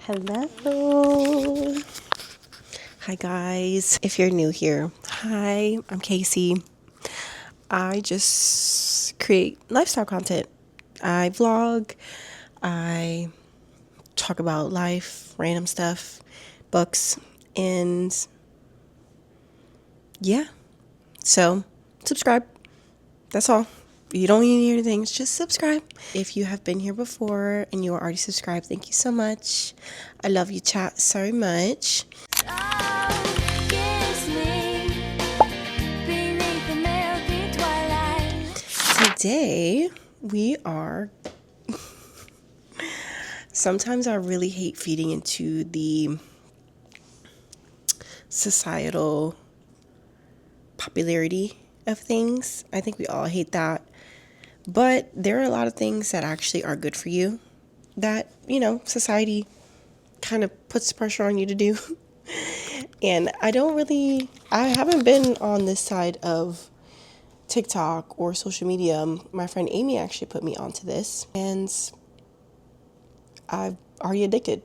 Hello. Hi guys. If you're new here, hi, I'm Casey. I just create lifestyle content. I vlog, I talk about life, random stuff, books, and yeah. So, subscribe. That's all. You don't need anything, just subscribe. If you have been here before and you are already subscribed, thank you so much. I love you, chat, so much. Today, we are... Sometimes I really hate feeding into the societal popularity of things. I think we all hate that. But there are a lot of things that actually are good for you that, society kind of puts pressure on you to do. And I haven't been on this side of TikTok or social media. My friend Amy actually put me onto this, and I've already addicted.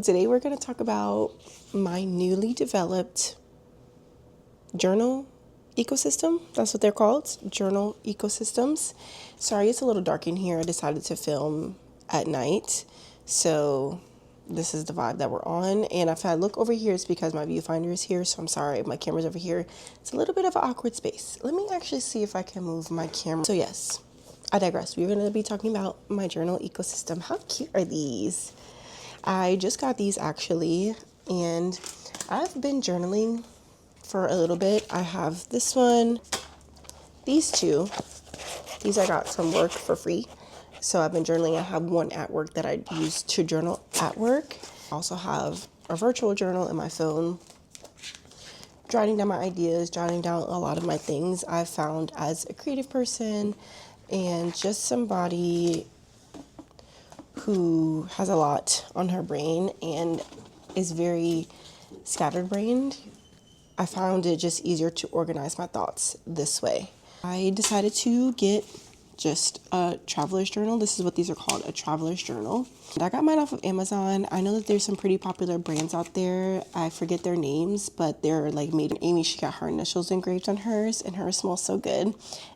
Today we're going to talk about my newly developed journal ecosystem. That's what they're called, journal ecosystems. Sorry, it's a little dark in here. I decided to film at night, so this is the vibe that we're on. And if I look over here, it's because my viewfinder is here, so I'm sorry, my camera's over here. It's a little bit of an awkward space. Let me actually see if I can move my camera. So yes, I digress. We're going to be talking about my journal ecosystem. How cute are these? I just got these actually, and I've been journaling for a little bit. I have this one, these two. These I got from work for free. So I've been journaling. I have one at work that I use to journal at work. I also have a virtual journal in my phone, jotting down my ideas, jotting down a lot of my things I've found as a creative person and just somebody who has a lot on her brain and is very scatterbrained. I found it just easier to organize my thoughts this way. I decided to get just a traveler's journal. This is what these are called, a traveler's journal. And I got mine off of Amazon. I know that there's some pretty popular brands out there. I forget their names, but they're like made. Amy, she got her initials engraved on hers, and hers smells so good.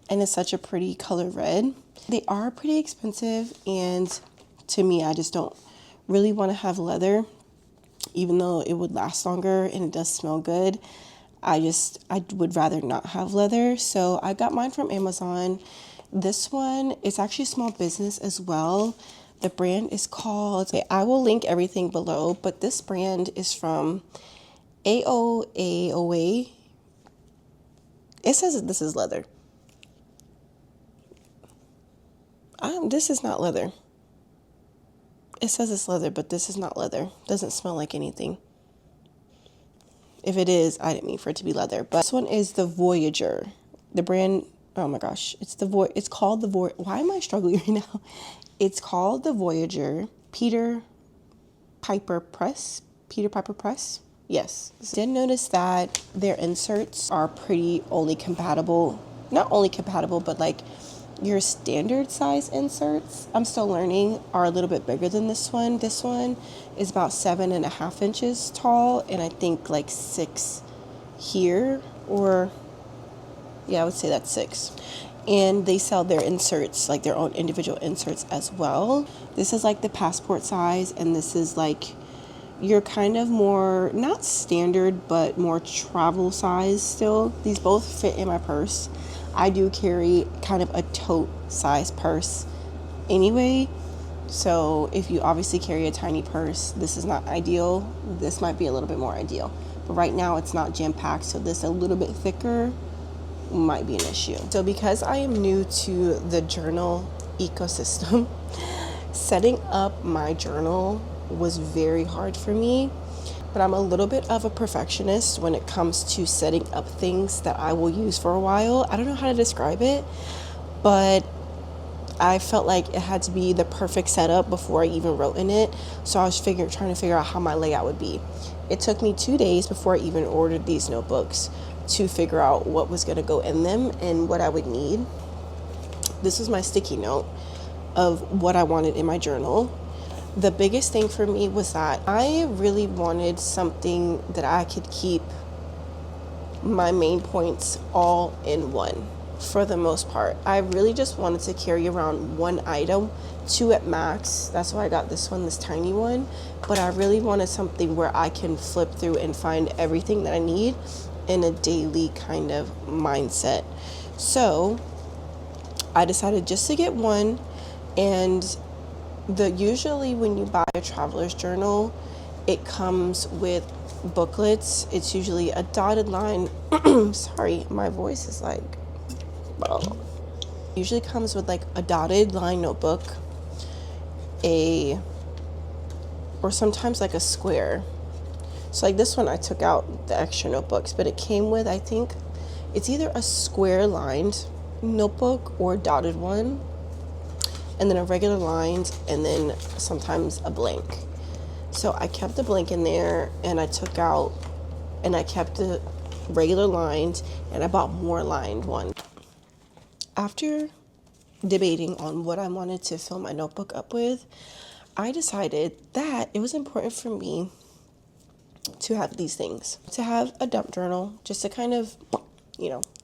And it's such a pretty color red. They are pretty expensive, and to me, I just don't really want to have leather, even though it would last longer and it does smell good. I would rather not have leather. So I got mine from Amazon. This one is actually a small business as well. The brand is called, I will link everything below, but this brand is from AOAOA. It says that this is leather. This is not leather. It says it's leather, but this is not leather. Doesn't smell like anything. If it is, I didn't mean for it to be leather. But this one is the Voyager. The brand, oh my gosh, it's called the Voyager. Why am I struggling right now? It's called the Voyager. Peter Piper Press. Yes. Did notice that their inserts are pretty only compatible. Not only compatible, but like your standard size inserts, I'm still learning, are a little bit bigger than this one. This one is about 7.5 inches tall, and I think like 6 here, or yeah, I would say that's 6. And they sell their inserts, like their own individual inserts as well. This is like the passport size, and this is like your kind of more, not standard, but more travel size still. These both fit in my purse. I do carry kind of a tote size purse anyway. So if you obviously carry a tiny purse, this is not ideal. This might be a little bit more ideal. But right now it's not jam-packed, so this a little bit thicker might be an issue. So because I am new to the journal ecosystem, setting up my journal was very hard for me. But I'm a little bit of a perfectionist when it comes to setting up things that I will use for a while. I don't know how to describe it, but I felt like it had to be the perfect setup before I even wrote in it. So I was trying to figure out how my layout would be. It took me 2 days before I even ordered these notebooks to figure out what was going to go in them and what I would need. This is my sticky note of what I wanted in my journal. The biggest thing for me was that I really wanted something that I could keep my main points all in one for the most part. I really just wanted to carry around one item, two at max. That's why I got this one, this tiny one. But I really wanted something where I can flip through and find everything that I need in a daily kind of mindset. So I decided just to get one. And usually when you buy a traveler's journal, it comes with booklets. It's usually a dotted line. Sorry, my voice is like, well, usually comes with like a dotted line notebook, or sometimes like a square. So like this one, I took out the extra notebooks, but it came with, I think it's either a square lined notebook or a dotted one, and then a regular lined, and then sometimes a blank. So I kept the blank in there, and I took out, and I kept the regular lined, and I bought more lined one. After debating on what I wanted to fill my notebook up with, I decided that it was important for me to have these things. To have a dump journal, just to kind of,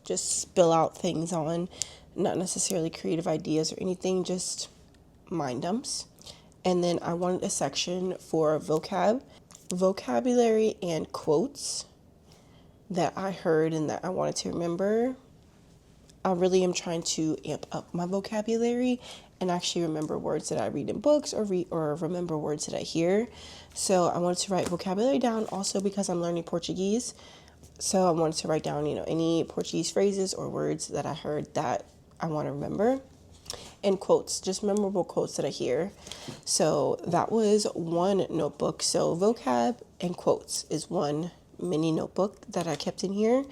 just spill out things on, not necessarily creative ideas or anything, just mind dumps. And then I wanted a section for vocabulary and quotes that I heard and that I wanted to remember. I really am trying to amp up my vocabulary and actually remember words that I read in books or remember words that I hear. So I wanted to write vocabulary down also because I'm learning Portuguese. So I wanted to write down, any Portuguese phrases or words that I heard that I want to remember. And quotes, just memorable quotes that I hear. So that was one notebook. So vocab and quotes is one mini notebook that I kept in here.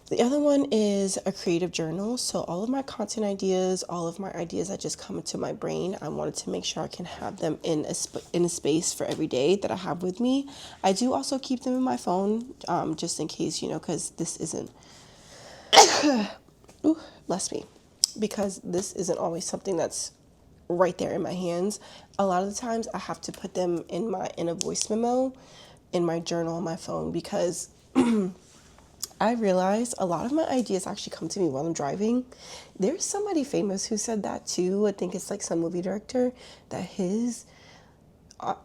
The other one is a creative journal. So all of my content ideas, all of my ideas that just come into my brain, I wanted to make sure I can have them in a space for every day that I have with me. I do also keep them in my phone, just in case, because this isn't, ooh, bless me, because this isn't always something that's right there in my hands. A lot of the times I have to put them in a voice memo in my journal on my phone, because I realize a lot of my ideas actually come to me while I'm driving. There's somebody famous who said that too. I think it's like some movie director, that his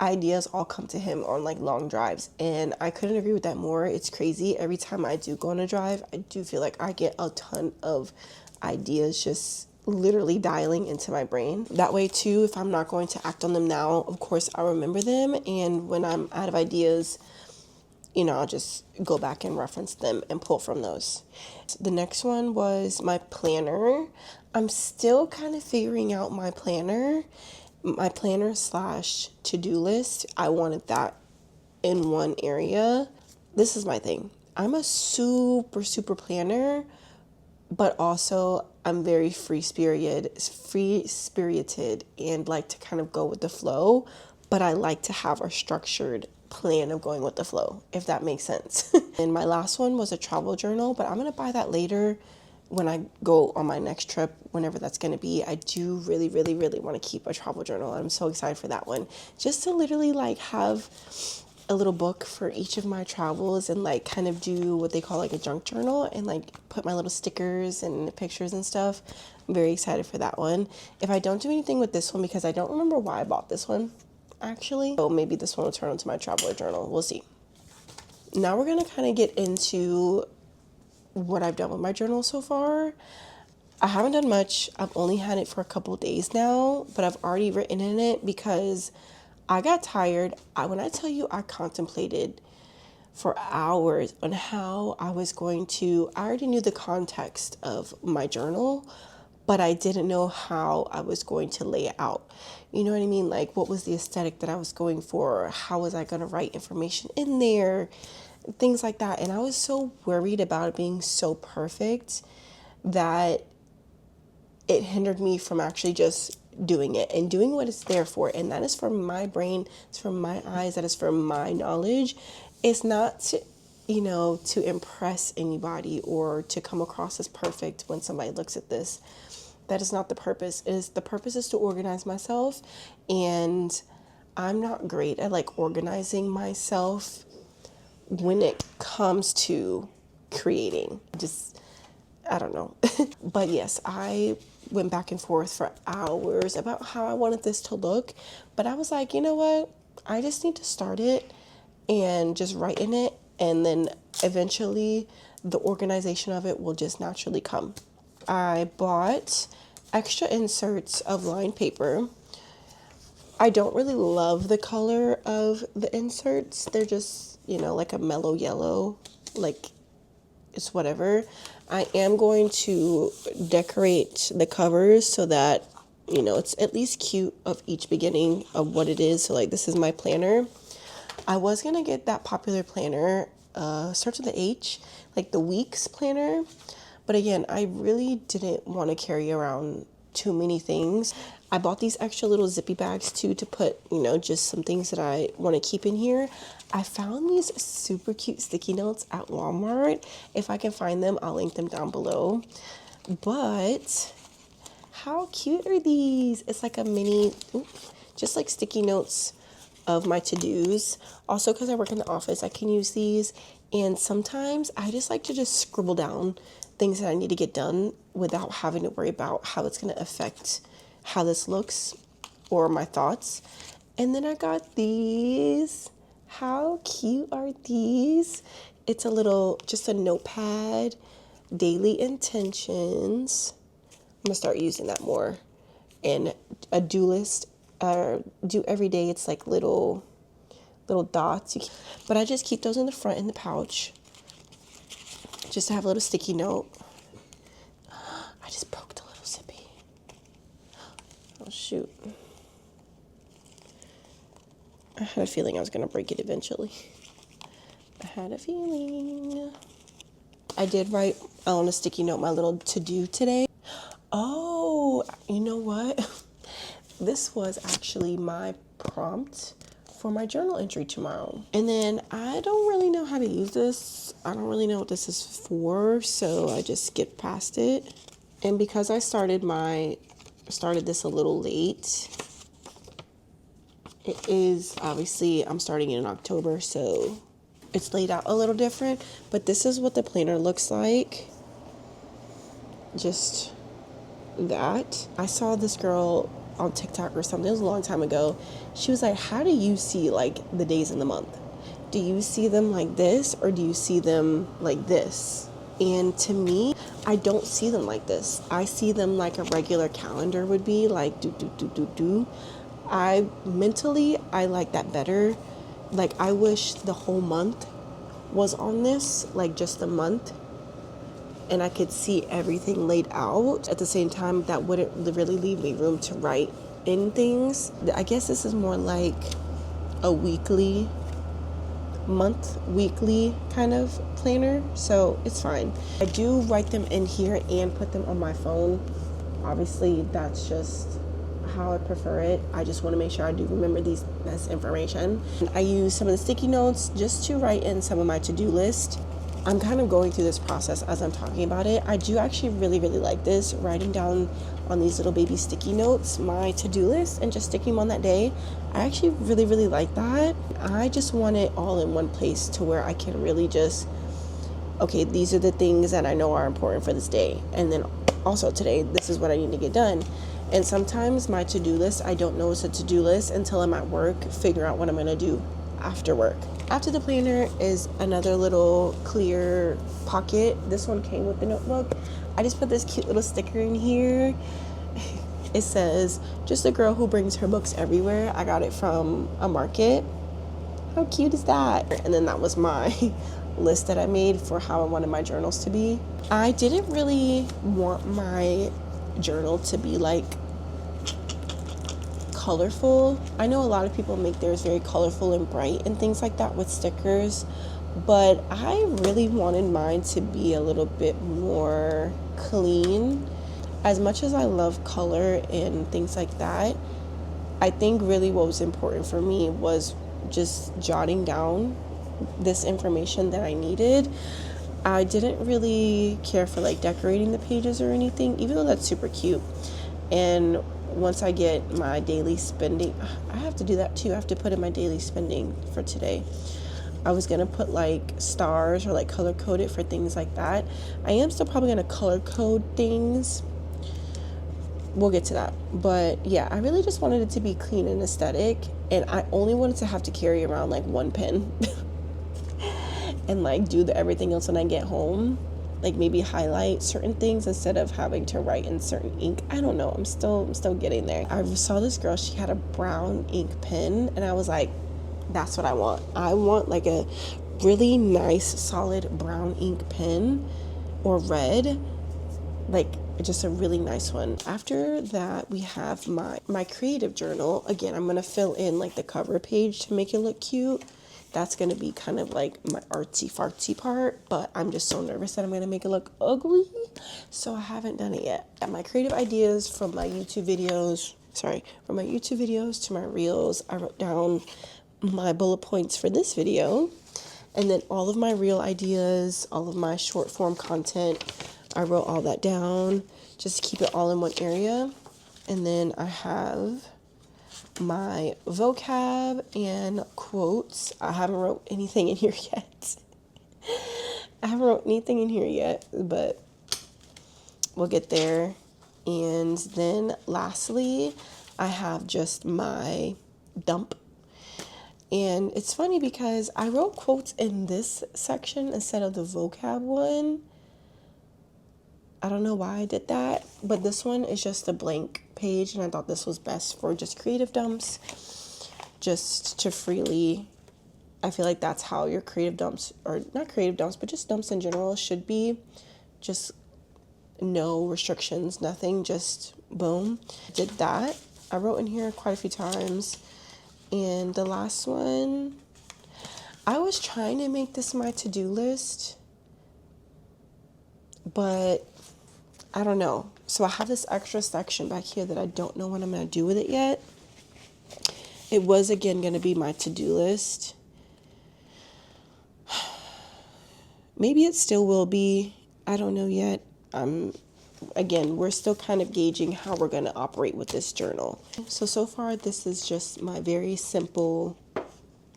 ideas all come to him on like long drives. And I couldn't agree with that more. It's crazy. Every time I do go on a drive, I do feel like I get a ton of ideas just literally dialing into my brain. That way too, if I'm not going to act on them now, of course I'll remember them. And when I'm out of ideas, I'll just go back and reference them and pull from those. The next one was my planner. I'm still kind of figuring out my planner slash to-do list. I wanted that in one area. This is my thing. I'm a super planner, but also I'm very free-spirited and like to kind of go with the flow, but I like to have a structured plan of going with the flow, if that makes sense. And my last one was a travel journal, but I'm going to buy that later when I go on my next trip, whenever that's going to be. I do really want to keep a travel journal. I'm so excited for that one, just to literally like have a little book for each of my travels and like kind of do what they call like a junk journal and like put my little stickers and pictures and stuff. I'm very excited for that one. If I don't do anything with this one, because I don't remember why I bought this one actually, so maybe this one will turn into my traveler journal. We'll see. Now we're going to kind of get into what I've done with my journal so far. I haven't done much. I've only had it for a couple of days now, but I've already written in it because I got tired. When I tell you I contemplated for hours on how I was going to, I already knew the context of my journal, but I didn't know how I was going to lay it out. You know what I mean? Like, what was the aesthetic that I was going for? How was I going to write information in there? Things like that. And I was so worried about it being so perfect that it hindered me from actually just doing it and doing what it's there for. And that is for my brain, it's for my eyes, that is for my knowledge. It's not to, to impress anybody or to come across as perfect when somebody looks at this. That is not the purpose. The purpose is to organize myself and I'm not great at like organizing myself when it comes to creating. Just, I don't know. But yes, I went back and forth for hours about how I wanted this to look. But I was like, you know what? I just need to start it and just write in it. And then eventually the organization of it will just naturally come. I bought extra inserts of lined paper. I don't really love the color of the inserts. They're just, like a mellow yellow, like it's whatever. I am going to decorate the covers so that, it's at least cute of each beginning of what it is. So like this is my planner. I was going to get that popular planner, starts with the H, like the Weeks planner. But again, I really didn't want to carry around too many things. I bought these extra little zippy bags too to put, just some things that I want to keep in here. I found these super cute sticky notes at Walmart. If I can find them, I'll link them down below. But how cute are these? It's like a mini, just like sticky notes of my to-dos. Also, because I work in the office, I can use these. And sometimes I just like to just scribble down things that I need to get done without having to worry about how it's going to affect how this looks or my thoughts. And then I got these. How cute are these? It's a little, just a notepad, daily intentions. I'm gonna start using that more. And a do list, do every day. It's like little dots. But I just keep those in the front in the pouch, just to have a little sticky note. I just broke the little zippy. Oh shoot. I had a feeling I was gonna break it eventually. I had a feeling. I did write on a sticky note my little to-do today. Oh, you know what? This was actually my prompt for my journal entry tomorrow. And then I don't really know how to use this. I don't really know what this is for, so I just skipped past it. And because I started this a little late, it is obviously, I'm starting in October, so it's laid out a little different, but this is what the planner looks like. Just that. I saw this girl on TikTok or something, it was a long time ago. She was like, how do you see like the days in the month? Do you see them like this or do you see them like this? And to me, I don't see them like this. I see them like a regular calendar would be, like do. I like that better. Like I wish the whole month was on this, like just the month, and I could see everything laid out. At the same time, that wouldn't really leave me room to write in things. I guess this is more like a weekly kind of planner, so it's fine. I do write them in here and put them on my phone. Obviously, that's just how I prefer it. I just want to make sure I do remember this information. I use some of the sticky notes just to write in some of my to-do list. I'm kind of going through this process as I'm talking about it. I do actually really like this, writing down on these little baby sticky notes my to-do list and just sticking them on that day. I actually really like that. I just want it all in one place to where I can really just, okay, these are the things that I know are important for this day, and then also today, this is what I need to get done. And sometimes my to-do list, I don't know it's a to-do list until I'm at work, figure out what I'm gonna do after work. After the planner is another little clear pocket. This one came with the notebook. I just put this cute little sticker in here. It says, just a girl who brings her books everywhere. I got it from a market. How cute is that? And then that was my list that I made for how I wanted my journals to be. I didn't really want my journal to be like colorful. I know a lot of people make theirs very colorful and bright and things like that with stickers, but I really wanted mine to be a little bit more clean. As much as I love color and things like that, I think really what was important for me was just jotting down this information that I needed. I didn't really care for like decorating the pages or anything, even though that's super cute. And once I get my daily spending, I have to do that too. I have to put in my daily spending for today. I was going to put like stars or like color code it for things like that. I am still probably going to color code things. We'll get to that. But yeah, I really just wanted it to be clean and aesthetic. And I only wanted to have to carry around like one pen and like do everything else when I get home. Like maybe highlight certain things instead of having to write in certain ink. I don't know. I'm still getting there. I saw this girl, she had a brown ink pen, and I was like, that's what I want. I want like a really nice solid brown ink pen, or red, like just a really nice one. After that, we have my creative journal. Again, I'm gonna fill in like the cover page to make it look cute. That's going to be kind of like my artsy fartsy part, but I'm just so nervous that I'm going to make it look ugly, so I haven't done it yet. And my creative ideas from my YouTube videos, to my reels, I wrote down my bullet points for this video, and then all of my reel ideas, all of my short form content, I wrote all that down just to keep it all in one area. And then I have my vocab and quotes. I haven't wrote anything in here yet. But we'll get there. And then lastly, I have just my dump. And it's funny because I wrote quotes in this section instead of the vocab one. I don't know why I did that, but this one is just a blank page, and I thought this was best for just creative dumps, just to freely, I feel like that's how your creative dumps, or not creative dumps, but just dumps in general should be. Just no restrictions, nothing, just boom. Did that. I wrote in here quite a few times. And the last one, I was trying to make this my to-do list, but I don't know. So I have this extra section back here that I don't know what I'm going to do with it yet. It was, again, going to be my to-do list. Maybe it still will be. I don't know yet. Again, we're still kind of gauging how we're going to operate with this journal. So far, this is just my very simple,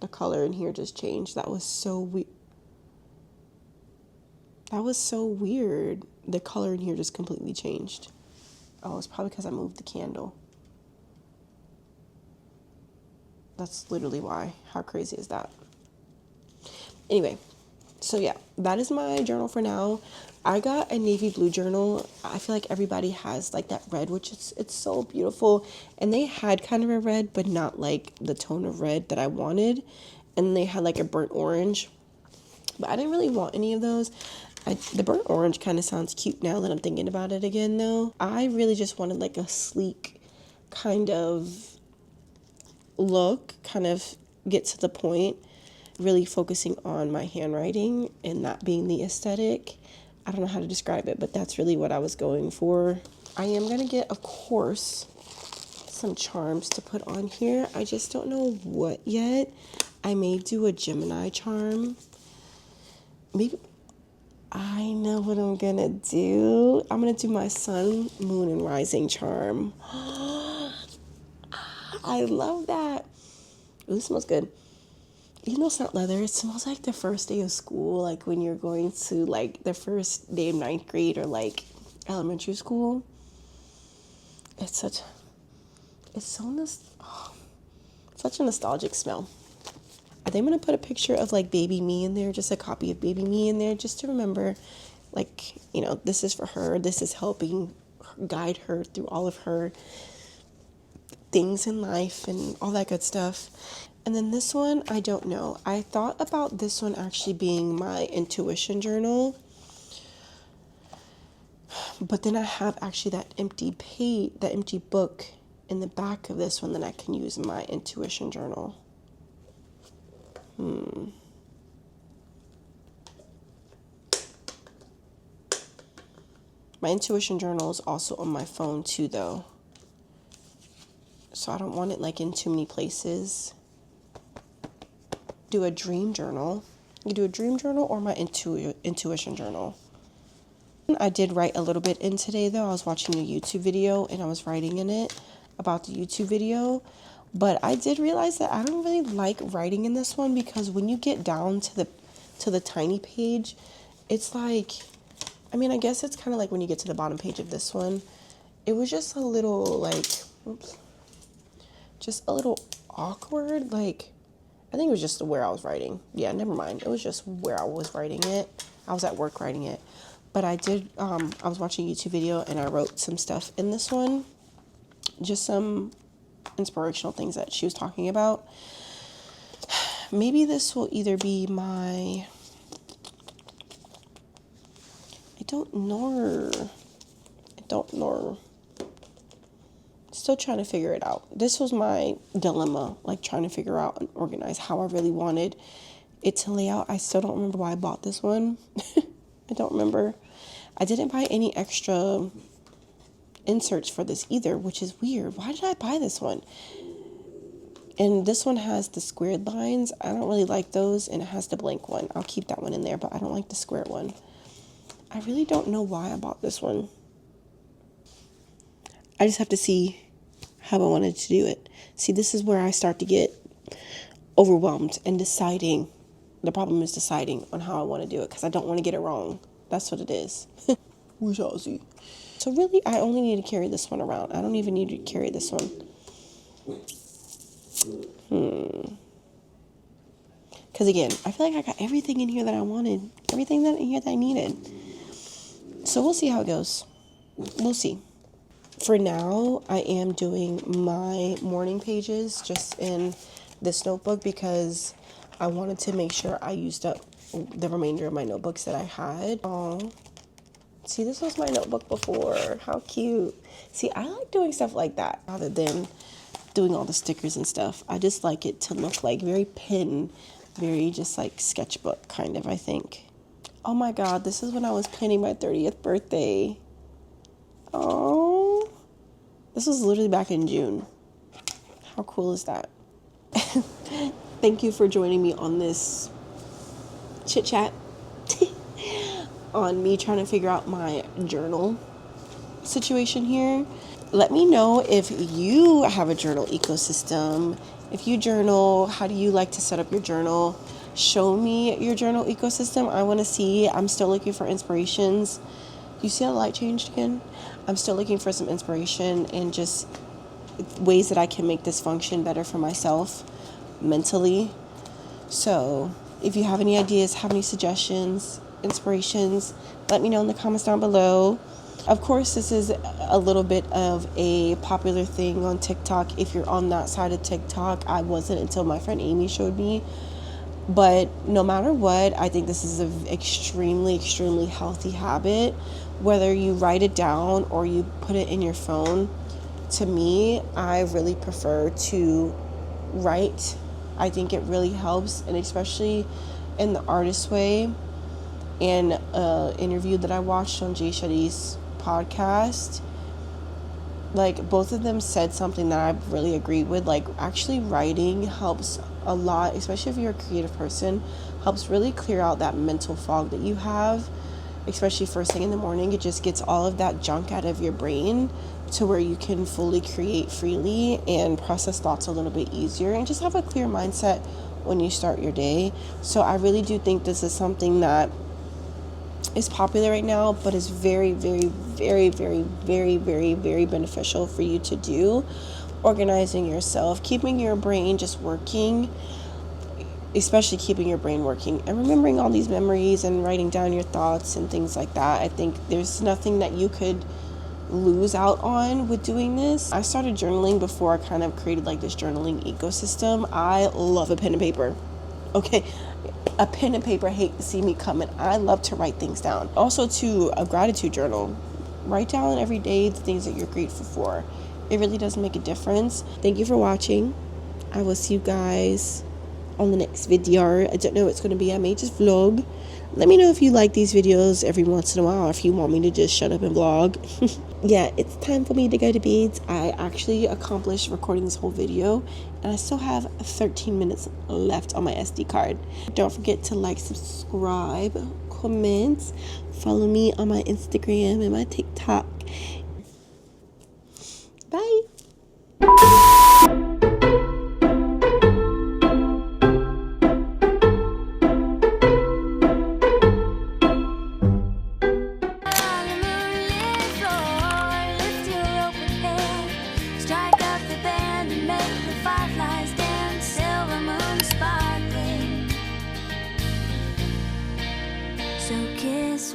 the color in here just changed. That was so weird. The color in here just completely changed. Oh, it's probably because I moved the candle. That's literally why. How crazy is that? Anyway, so yeah, that is my journal for now. I got a navy blue journal. I feel like everybody has like that red, which it's so beautiful. And they had kind of a red, but not like the tone of red that I wanted. And they had like a burnt orange, but I didn't really want any of those. The burnt orange kind of sounds cute now that I'm thinking about it again, though. I really just wanted like a sleek kind of look, kind of get to the point, really focusing on my handwriting and not being the aesthetic. I don't know how to describe it, but that's really what I was going for. I am going to get, of course, some charms to put on here. I just don't know what yet. I may do a Gemini charm. Maybe. I know what I'm going to do. I'm going to do my sun, moon, and rising charm. I love that. Ooh, this smells good. Even though it's not leather, it smells like the first day of school, like when you're going to like the first day of 9th grade or like elementary school. It's such a nostalgic smell. I think I'm going to put a picture of like baby me in there, just a copy of baby me in there, just to remember, like, you know, this is for her. This is helping guide her through all of her things in life and all that good stuff. And then this one, I don't know. I thought about this one actually being my intuition journal. But then I have actually that empty book in the back of this one that I can use in my intuition journal. My intuition journal is also on my phone too, though. So I don't want it like in too many places. Do a dream journal. You do a dream journal or my intuition journal. I did write a little bit in today, though. I was watching a YouTube video and I was writing in it. about the YouTube video. But I did realize that I don't really like writing in this one, because when you get down to the tiny page, it's like, I mean, I guess it's kind of like when you get to the bottom page of this one, it was just a little like, oops, just a little awkward. Like, I think it was just where I was writing. Yeah, never mind. It was just where I was writing it. I was at work writing it. But I did, I was watching a YouTube video and I wrote some stuff in this one. Just some inspirational things that she was talking about. Maybe this will either be my, I don't know. Still trying to figure it out. This was my dilemma, like trying to figure out and organize how I really wanted it to lay out. I still don't remember why I bought this one. I don't remember. I didn't buy any extra inserts for this either, which is weird. Why did I buy this one? And this one has the squared lines. I don't really like those, and it has the blank one. I'll keep that one in there, but I don't like the square one. I really don't know why I bought this one. I just have to see how I wanted to do it. See, this is where I start to get overwhelmed and deciding. The problem is deciding on how I want to do it, because I don't want to get it wrong. That's what it is. We shall see. So really, I only need to carry this one around. I don't even need to carry this one. Because again, I feel like I got everything in here that I wanted. Everything that in here that I needed. So we'll see how it goes. We'll see. For now, I am doing my morning pages just in this notebook, because I wanted to make sure I used up the remainder of my notebooks that I had. Oh, see, this was my notebook before. How cute. See, I like doing stuff like that rather than doing all the stickers and stuff. I just like it to look like very pen, very just like sketchbook kind of, I think. Oh my God, this is when I was planning my 30th birthday. Oh, this was literally back in June. How cool is that? Thank you for joining me on this chit chat on me trying to figure out my journal situation here. Let me know if you have a journal ecosystem. If you journal, how do you like to set up your journal? Show me your journal ecosystem. I want to see. I'm still looking for inspirations. You see how the light changed again? I'm still looking for some inspiration and just ways that I can make this function better for myself mentally. So if you have any ideas, have any suggestions, inspirations, let me know in the comments down below. Of course, this is a little bit of a popular thing on TikTok. If you're on that side of TikTok, I wasn't until my friend Amy showed me. But no matter what, I think this is an extremely, extremely healthy habit. Whether you write it down or you put it in your phone, to me, I really prefer to write. I think it really helps, and especially in the artist way. In an interview that I watched on Jay Shetty's podcast, like both of them said something that I really agreed with. Like actually writing helps a lot, especially if you're a creative person, helps really clear out that mental fog that you have, especially first thing in the morning. It just gets all of that junk out of your brain to where you can fully create freely and process thoughts a little bit easier and just have a clear mindset when you start your day. So I really do think this is something that is popular right now, but is very, very, very, very, very, very, very beneficial for you to do. Organizing yourself, keeping your brain just working, especially keeping your brain working and remembering all these memories and writing down your thoughts and things like that. I think there's nothing that you could lose out on with doing this. I started journaling before I kind of created like this journaling ecosystem. I love a pen and paper. Okay, a pen and paper, hate to see me coming. I love to write things down. Also to a gratitude journal. Write down every day the things that you're grateful for. It really does make a difference. Thank you for watching. I will see you guys on the next video. I don't know what it's going to be. I may just vlog. Let me know if you like these videos every once in a while, or if you want me to just shut up and vlog. Yeah, it's time for me to go to bed. I actually accomplished recording this whole video, and I still have 13 minutes left on my SD card. Don't forget to like, subscribe, comment, follow me on my Instagram and my TikTok. Bye.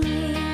me.